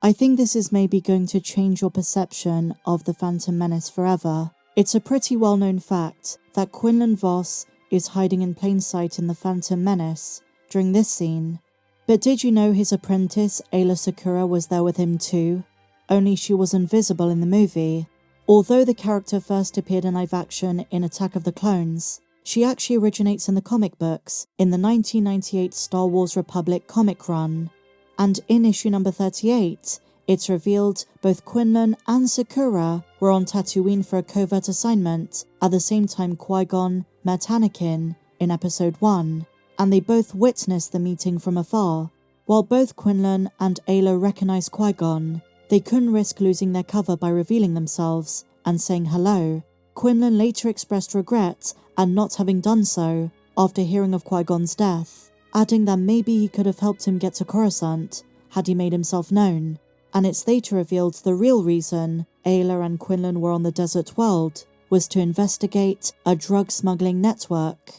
I think this is maybe going to change your perception of the Phantom Menace forever. It's a pretty well-known fact that Quinlan Vos is hiding in plain sight in the Phantom Menace during this scene. But did you know his apprentice Aayla Secura was there with him too? Only she was invisible in the movie. Although the character first appeared in live action in Attack of the Clones, she actually originates in the comic books in the 1998 Star Wars Republic comic run. And in issue number 38, it's revealed both Quinlan and Secura were on Tatooine for a covert assignment at the same time Qui-Gon met Anakin in episode 1, and they both witnessed the meeting from afar. While both Quinlan and Aayla recognized Qui-Gon, they couldn't risk losing their cover by revealing themselves and saying hello. Quinlan later expressed regret at not having done so after hearing of Qui-Gon's death, adding that maybe he could have helped him get to Coruscant had he made himself known. And it's later revealed the real reason Aayla and Quinlan were on the desert world was to investigate a drug smuggling network.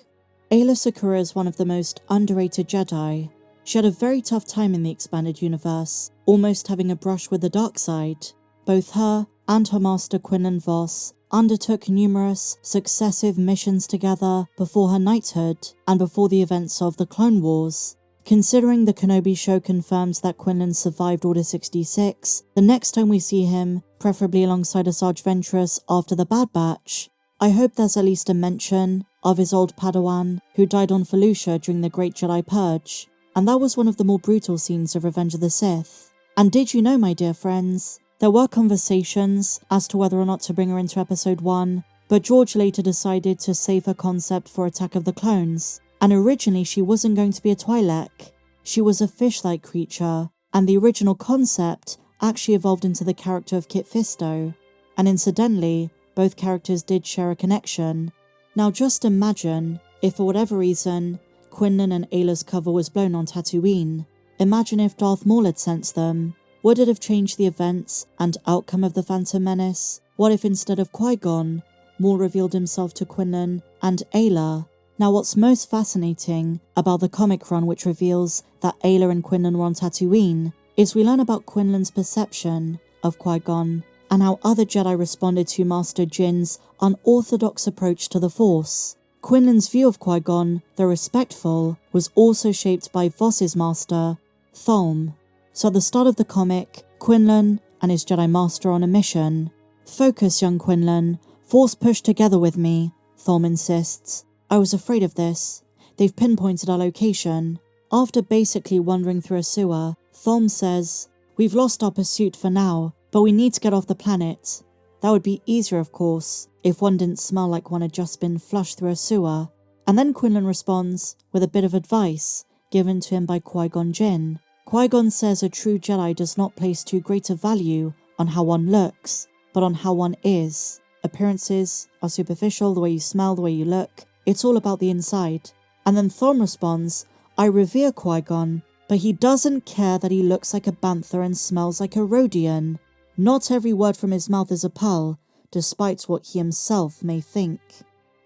Aayla Secura is one of the most underrated Jedi. She had a very tough time in the expanded universe, almost having a brush with the dark side. Both her and her master Quinlan Vos undertook numerous successive missions together before her knighthood and before the events of the Clone Wars. Considering the Kenobi show confirms that Quinlan survived Order 66, the next time we see him, preferably alongside Asajj Ventress after the Bad Batch, I hope there's at least a mention of his old Padawan who died on Felucia during the Great Jedi Purge, and that was one of the more brutal scenes of Revenge of the Sith. And did you know, my dear friends, there were conversations as to whether or not to bring her into episode 1, but George later decided to save her concept for Attack of the Clones, and originally she wasn't going to be a Twi'lek. She was a fish-like creature, and the original concept actually evolved into the character of Kit Fisto, and incidentally, both characters did share a connection. Now just imagine if for whatever reason, Quinlan and Ayla's cover was blown on Tatooine. Imagine if Darth Maul had sensed them. Would it have changed the events and outcome of the Phantom Menace? What if instead of Qui-Gon, Maul revealed himself to Quinlan and Aayla? Now what's most fascinating about the comic run which reveals that Aayla and Quinlan were on Tatooine is we learn about Quinlan's perception of Qui-Gon and how other Jedi responded to Master Jinn's unorthodox approach to the Force. Quinlan's view of Qui-Gon, though respectful, was also shaped by Vos's master, Tholm. So at the start of the comic, Quinlan and his Jedi Master are on a mission. "Focus, young Quinlan. Force push together with me," Tholm insists. "I was afraid of this. They've pinpointed our location." After basically wandering through a sewer, Tholm says, "We've lost our pursuit for now, but we need to get off the planet." That would be easier, of course, if one didn't smell like one had just been flushed through a sewer. And then Quinlan responds with a bit of advice given to him by Qui-Gon Jinn. Qui-Gon says a true Jedi does not place too great a value on how one looks, but on how one is. Appearances are superficial, the way you smell, the way you look. It's all about the inside. And then Tholm responds, "I revere Qui-Gon, but he doesn't care that he looks like a bantha and smells like a Rodian. Not every word from his mouth is a pearl, despite what he himself may think."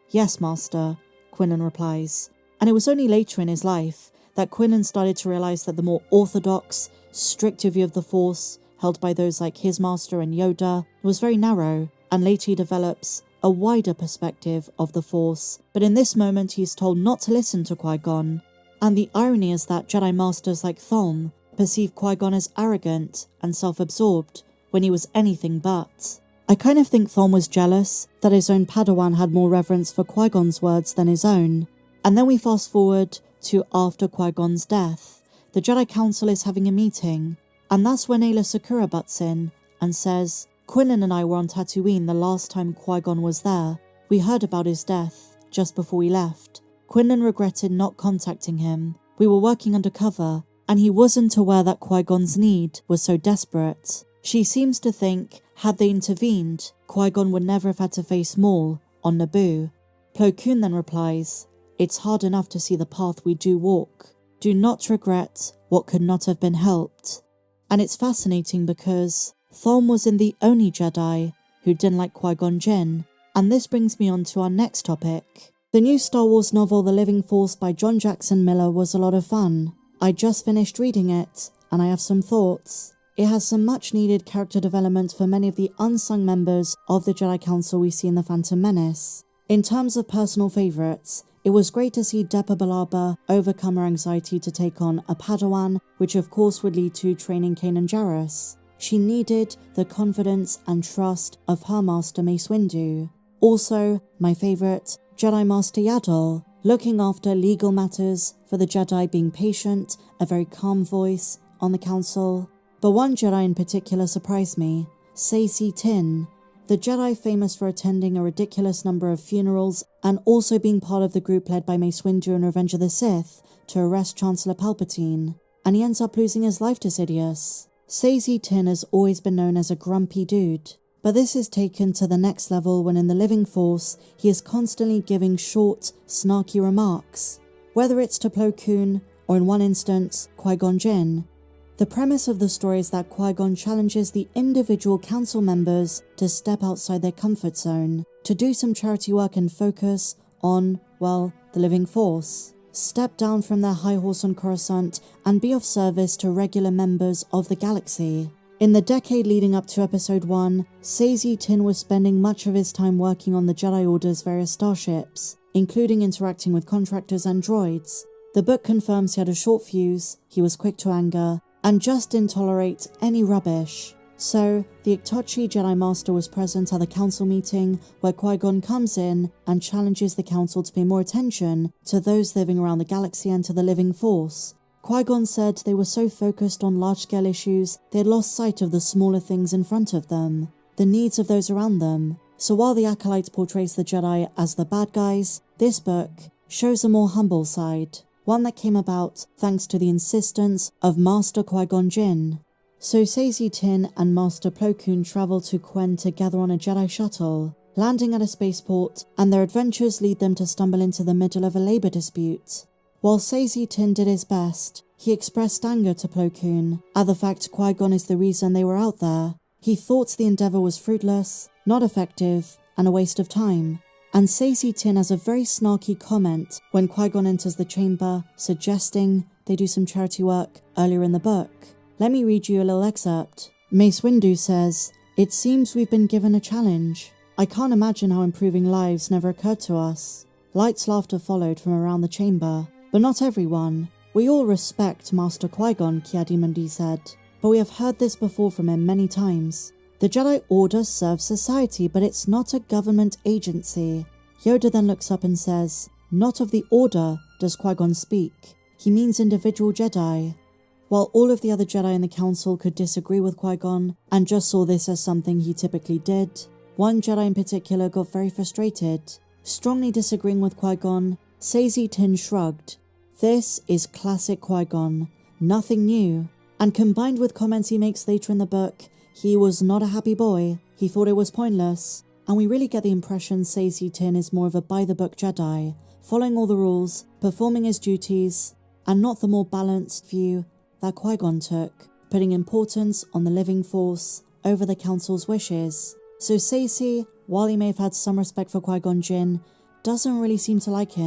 "Yes, Master," Quinlan replies. And it was only later in his life that Quinlan started to realize that the more orthodox, stricter view of the Force, held by those like his master and Yoda, was very narrow, and later he develops a wider perspective of the Force. But in this moment he's told not to listen to Qui-Gon. And the irony is that Jedi Masters like Tholm perceive Qui-Gon as arrogant and self-absorbed, when he was anything but. I kind of think Tholm was jealous that his own Padawan had more reverence for Qui-Gon's words than his own. And then we fast forward to after Qui-Gon's death. The Jedi Council is having a meeting, and that's when Aayla Secura butts in and says, "Quinlan and I were on Tatooine the last time Qui-Gon was there. We heard about his death just before we left. Quinlan regretted not contacting him. We were working undercover, and he wasn't aware that Qui-Gon's need was so desperate." She seems to think, had they intervened, Qui-Gon would never have had to face Maul on Naboo. Plo Koon then replies, "It's hard enough to see the path we do walk. Do not regret what could not have been helped." And it's fascinating because Tholm wasn't the only Jedi who didn't like Qui-Gon Jinn, and this brings me on to our next topic. The new Star Wars novel The Living Force by John Jackson Miller was a lot of fun. I just finished reading it, and I have some thoughts. It has some much needed character development for many of the unsung members of the Jedi Council we see in The Phantom Menace. In terms of personal favourites, it was great to see Depa Billaba overcome her anxiety to take on a Padawan, which of course would lead to training Kanan Jarrus. She needed the confidence and trust of her master Mace Windu. Also, my favourite, Jedi Master Yaddle, looking after legal matters for the Jedi, being patient, a very calm voice on the council. But one Jedi in particular surprised me, Saesee Tiin, the Jedi famous for attending a ridiculous number of funerals and also being part of the group led by Mace Windu in Revenge of the Sith to arrest Chancellor Palpatine, and he ends up losing his life to Sidious. Saesee Tiin has always been known as a grumpy dude, but this is taken to the next level when in the Living Force he is constantly giving short, snarky remarks, whether it's to Plo Koon or in one instance, Qui-Gon Jinn. The premise of the story is that Qui-Gon challenges the individual council members to step outside their comfort zone, to do some charity work and focus on, well, the Living Force. Step down from their high horse on Coruscant and be of service to regular members of the galaxy. In the decade leading up to Episode 1, Saesee Tiin was spending much of his time working on the Jedi Order's various starships, including interacting with contractors and droids. The book confirms he had a short fuse, he was quick to anger, and just didn't tolerate any rubbish. So, the Ictochi Jedi Master was present at the council meeting where Qui-Gon comes in and challenges the council to pay more attention to those living around the galaxy and to the Living Force. Qui-Gon said they were so focused on large-scale issues they had lost sight of the smaller things in front of them, the needs of those around them. So while the Acolyte portrays the Jedi as the bad guys, this book shows a more humble side, one that came about thanks to the insistence of Master Qui-Gon Jinn. So Saesee Tiin and Master Plo Koon travel to Quen together on a Jedi shuttle, landing at a spaceport, and their adventures lead them to stumble into the middle of a labor dispute. While Saesee Tiin did his best, he expressed anger to Plo Koon at the fact Qui-Gon is the reason they were out there. He thought the endeavour was fruitless, not effective, and a waste of time. And Saesee Tiin has a very snarky comment when Qui-Gon enters the chamber, suggesting they do some charity work earlier in the book. Let me read you a little excerpt. Mace Windu says, "It seems we've been given a challenge. I can't imagine how improving lives never occurred to us." Light laughter followed from around the chamber. "But not everyone. We all respect Master Qui-Gon," Ki-Adi-Mundi said. "But we have heard this before from him many times. The Jedi Order serves society, but it's not a government agency." Yoda then looks up and says, "Not of the Order does Qui-Gon speak. He means individual Jedi." While all of the other Jedi in the council could disagree with Qui-Gon and just saw this as something he typically did, one Jedi in particular got very frustrated. Strongly disagreeing with Qui-Gon, Saesee Tiin shrugged. This is classic Qui-Gon, nothing new. And combined with comments he makes later in the book, he was not a happy boy, he thought it was pointless, and we really get the impression Saesee Tiin is more of a by-the-book Jedi, following all the rules, performing his duties, and not the more balanced view that Qui-Gon took, putting importance on the Living Force over the Council's wishes. So Saesee, while he may have had some respect for Qui-Gon Jinn, doesn't really seem to like him.